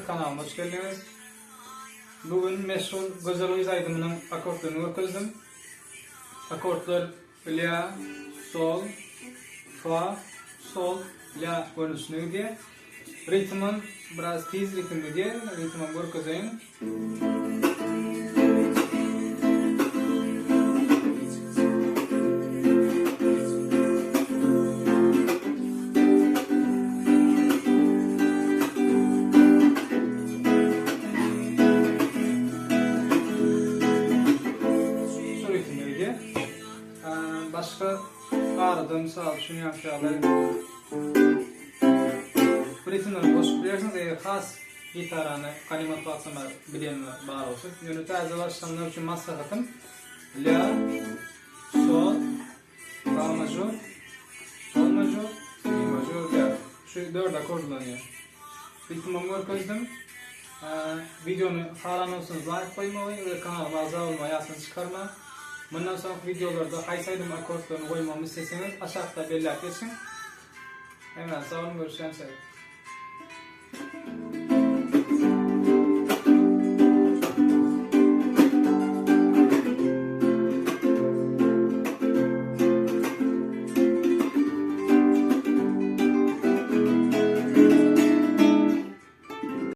kanalıma hoş geldiniz. Bugün meşhur Gözel Uyuz Aydın'ın akortlarını öküzdüm. Akortlar la, sol, fa, sol, la görünüşünü diye. Ritmin biraz tiz ritimli diye. Ritmin öküzeyim. Başka aradığım sağ ol, şunu yapışalım. Bu ritimleri boşluk bilirsiniz, eğer khas gitarani, kalimat baksana bilenler bağlı olsun. Yönü taze başlayanlar için maslahatım. La, sol, fa majör, sol majör, mi majör, la. Şu 4 akor kullanıyor. Ritmimi öküzdüm. Videonu halanıyorsanız like koymayı ve kanalıma abone olmayı yazın çıkarma. Bundan sonraki videolarda haysaydım akortlarını koymamı isteseniz aşağıda belirtin. Hemen sağ olun, görüşürüz.